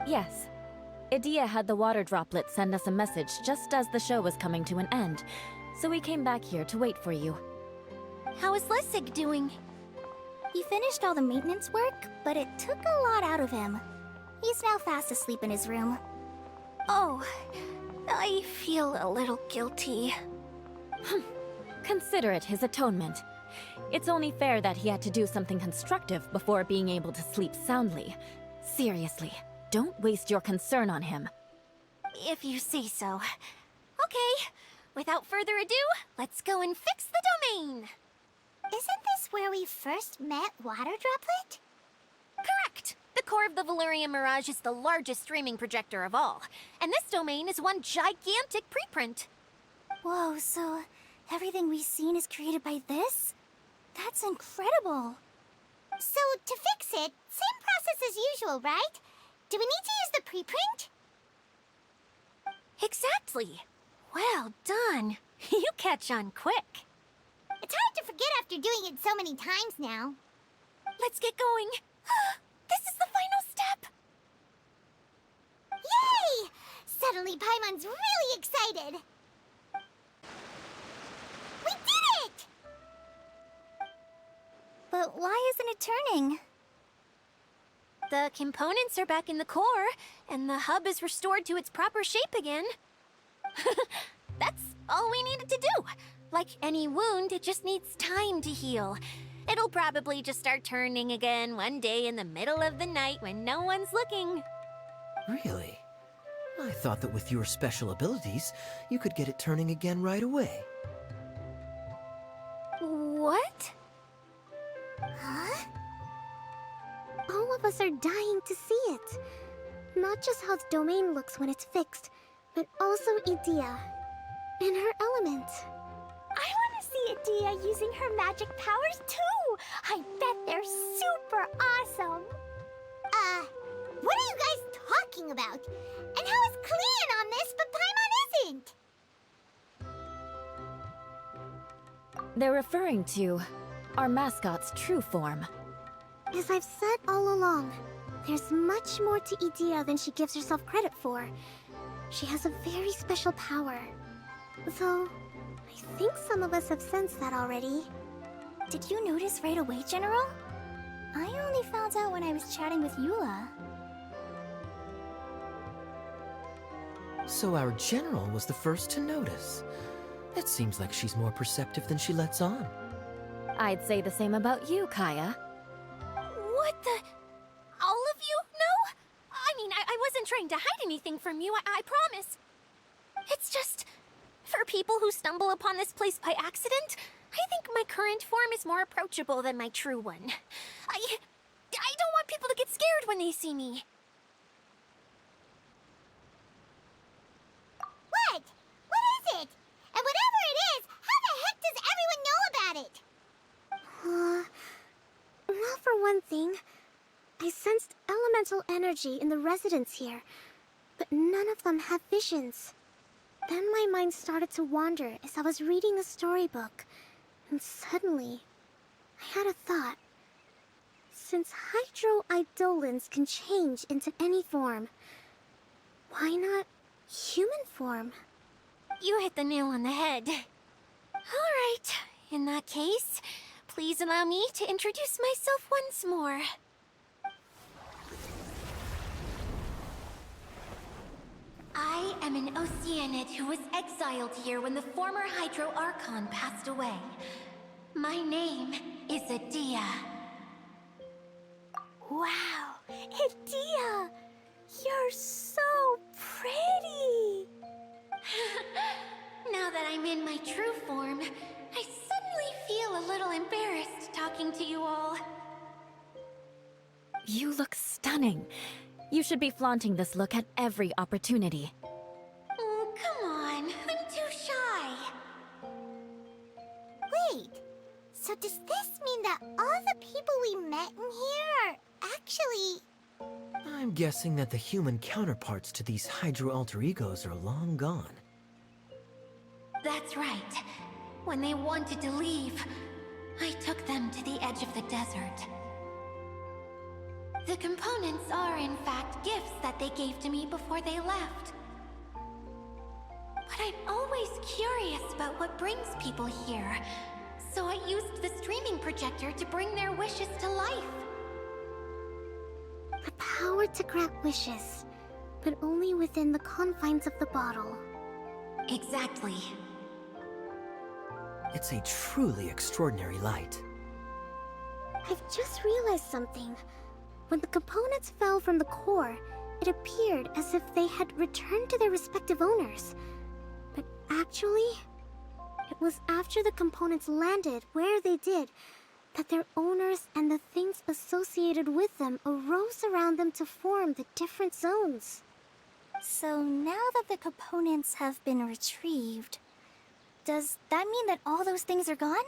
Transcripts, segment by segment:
Yes. Idea had the water droplet send us a message just as the show was coming to an end, so we came back here to wait for you. How is Lessig doing? He finished all the maintenance work, but it took a lot out of him. He's now fast asleep in his room. Oh, I feel a little guilty. Consider it his atonement. It's only fair that he had to do something constructive before being able to sleep soundly. Seriously, don't waste your concern on him. If you say so. Okay, without further ado, let's go and fix the domain! Isn't this where we first met Water Droplet? Correct! The core of the Valerian Mirage is the largest streaming projector of all, and this domain is one gigantic preprint. Whoa, so everything we've seen is created by this? That's incredible! So, to fix it, same process as usual, right? Do we need to use the preprint? Exactly! Well done! You catch on quick. It's hard to forget after doing it so many times now. Let's get going. This is the final step! Yay! Suddenly Paimon's really excited. We did it! But why isn't it turning? The components are back in the core, and the hub is restored to its proper shape again. That's all we needed to do. Like any wound, it just needs time to heal. It'll probably just start turning again one day in the middle of the night when no one's looking. Really? I thought that with your special abilities, you could get it turning again right away. What? Huh? All of us are dying to see it. Not just how the domain looks when it's fixed, but also Idea. In her element. I want to see Idea using her magic powers too! I bet they're super awesome! What are you guys talking about? And how is Kleon on this but Paimon isn't? They're referring to our mascot's true form. As I've said all along, there's much more to Idea than she gives herself credit for. She has a very special power. Though, I think some of us have sensed that already. Did you notice right away, General? I only found out when I was chatting with Eula. So our general was the first to notice. It seems like she's more perceptive than she lets on. I'd say the same about you, Kaya. What the... All of you? No? I mean, I wasn't trying to hide anything from you, I promise. It's just... For people who stumble upon this place by accident, I think my current form is more approachable than my true one. I don't want people to get scared when they see me. What? What is it? And whatever it is, how the heck does everyone know about it? Well, for one thing, I sensed elemental energy in the residents here, but none of them have visions. Then my mind started to wander as I was reading the storybook, and suddenly, I had a thought. Since hydro-eidolons can change into any form, why not human form? You hit the nail on the head. All right, in that case, please allow me to introduce myself once more. I am an Oceanid who was exiled here when the former Hydro Archon passed away. My name is Idea. Wow, Idea! You're so pretty! Now that I'm in my true form, I suddenly feel a little embarrassed talking to you all. You look stunning. You should be flaunting this look at every opportunity. Oh, come on. I'm too shy. Wait. So does this mean that all the people we met in here are actually... I'm guessing that the human counterparts to these Hydro alter egos are long gone. That's right. When they wanted to leave, I took them to the edge of the desert. The components are, in fact, gifts that they gave to me before they left. But I'm always curious about what brings people here, so I used the streaming projector to bring their wishes to life. The power to grant wishes, but only within the confines of the bottle. Exactly. It's a truly extraordinary light. I've just realized something. When the components fell from the core, it appeared as if they had returned to their respective owners. But actually, it was after the components landed where they did that their owners and the things associated with them arose around them to form the different zones. So now that the components have been retrieved, does that mean that all those things are gone?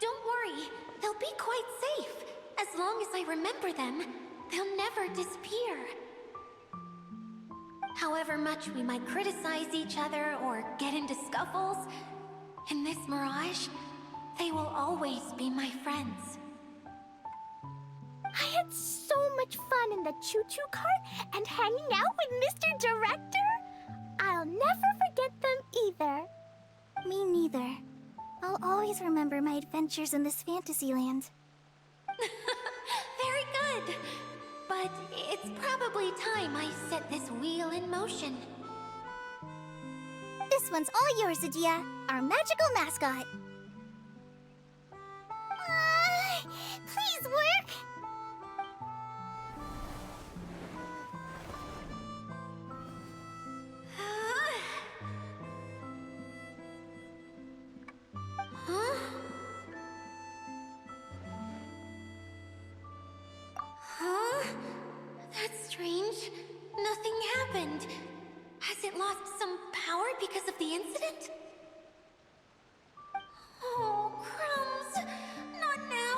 Don't worry, they'll be quite safe. As long as I remember them, they'll never disappear. However much we might criticize each other or get into scuffles, in this mirage, they will always be my friends. I had so much fun in the choo-choo cart and hanging out with Mr. Director. I'll never forget them either. Me neither. I'll always remember my adventures in this fantasy land. Very good. But it's probably time I set this wheel in motion. This one's all yours, Adia, our magical mascot. Please work! Huh? Huh? That's strange. Nothing happened. Has it lost some power because of the incident? Oh, crumbs. Not now.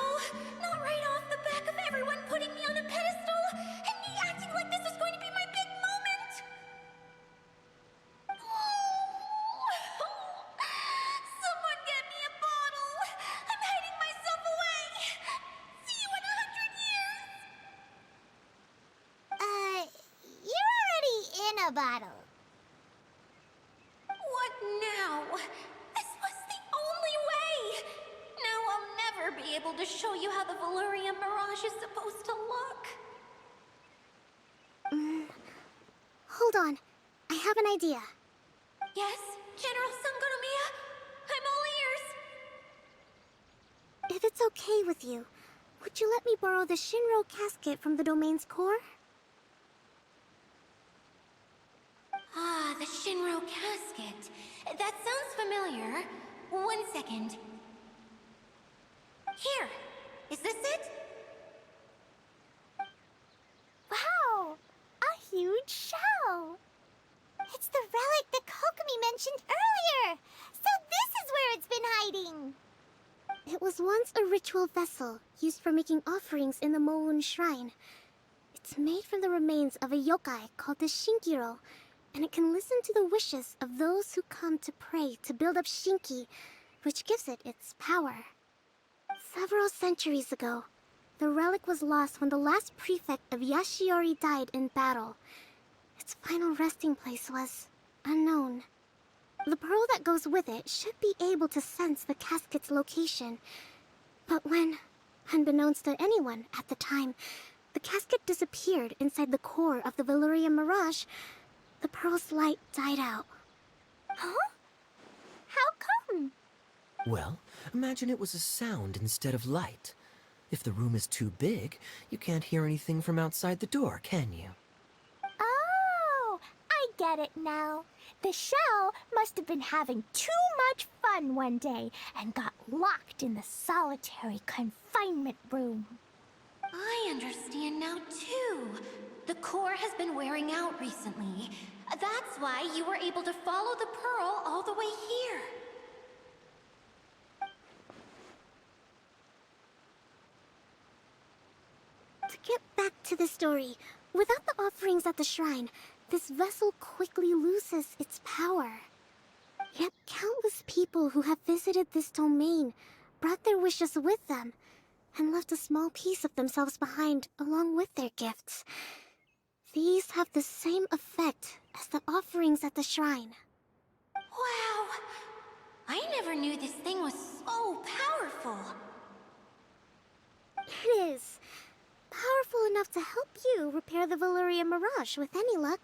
Not right off the back of everyone putting me on a pedestal and me acting like this is going to be my big moment. Someone get me a bottle. I'm hiding myself away. See you in 100 years. You're already in a bottle. What now? This was the only way. Now I'll never be able to show you how the Valerian Mirage is supposed to look. Hold on. I have an idea. Yes, General Sangonomiya? I'm all ears. If it's okay with you, would you let me borrow the Shinro casket from the domain's core? Ah, the Shinro casket. That sounds familiar. 1 second. Here. Is this it? Wow, a huge shell. It's the relic that Kokomi mentioned earlier. So this is where it's been hiding. It was once a ritual vessel used for making offerings in the Moun Shrine. It's made from the remains of a yokai called the Shinkiro, and it can listen to the wishes of those who come to pray to build up Shinki, which gives it its power. Several centuries ago, the relic was lost when the last prefect of Yashiori died in battle. Its final resting place was unknown. The pearl that goes with it should be able to sense the casket's location. But when, unbeknownst to anyone at the time, the casket disappeared inside the core of the Valerian Mirage, the pearl's light died out. Huh? How come? Well, imagine it was a sound instead of light. If the room is too big, you can't hear anything from outside the door, can you? Oh, I get it now. The shell must have been having too much fun one day and got locked in the solitary confinement room. I understand now, too. The core has been wearing out recently. That's why you were able to follow the pearl all the way here. To get back to the story, without the offerings at the shrine, this vessel quickly loses its power. Yet countless people who have visited this domain brought their wishes with them, and left a small piece of themselves behind along with their gifts. These have the same effect as the offerings at the shrine. Wow! I never knew this thing was so powerful. It is. Powerful enough to help you repair the Valyria Mirage with any luck.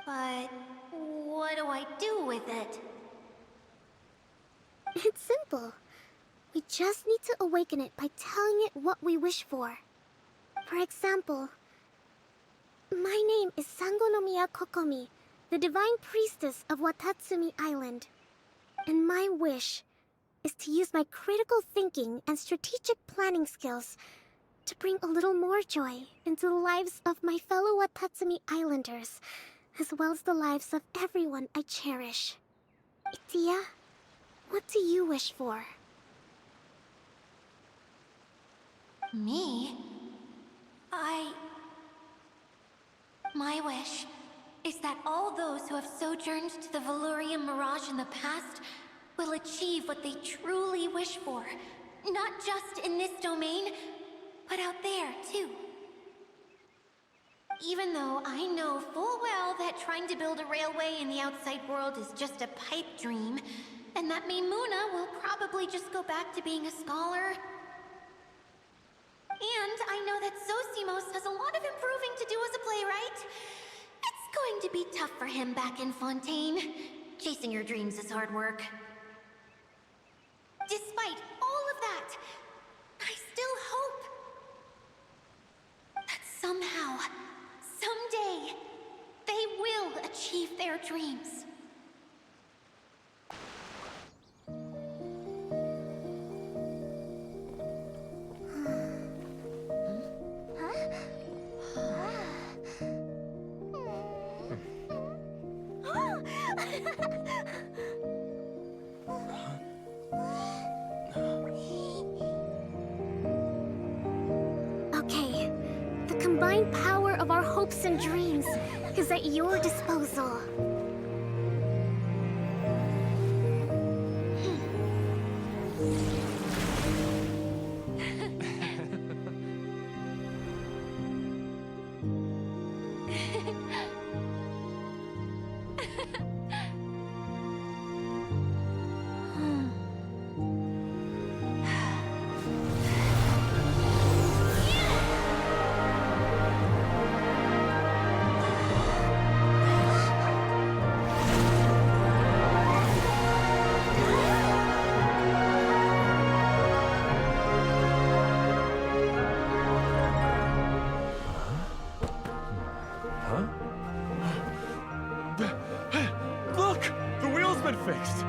But what do I do with it? It's simple. We just need to awaken it by telling it what we wish for. For example, my name is Sangonomiya Kokomi, the Divine Priestess of Watatsumi Island. And my wish is to use my critical thinking and strategic planning skills to bring a little more joy into the lives of my fellow Watatsumi Islanders, as well as the lives of everyone I cherish. Itia, what do you wish for? Me? My wish is that all those who have sojourned to the Valyria Mirage in the past will achieve what they truly wish for. Not just in this domain, but out there, too. Even though I know full well that trying to build a railway in the outside world is just a pipe dream, and that Mimuna will probably just go back to being a scholar. And I know that Zosimos has a lot of improving to do as a playwright. It's going to be tough for him back in Fontaine. Chasing your dreams is hard work. Despite all of that, I still hope that somehow, someday, they will achieve their dreams. Okay, the combined power of our hopes and dreams is at your disposal. Look! The wheel's been fixed!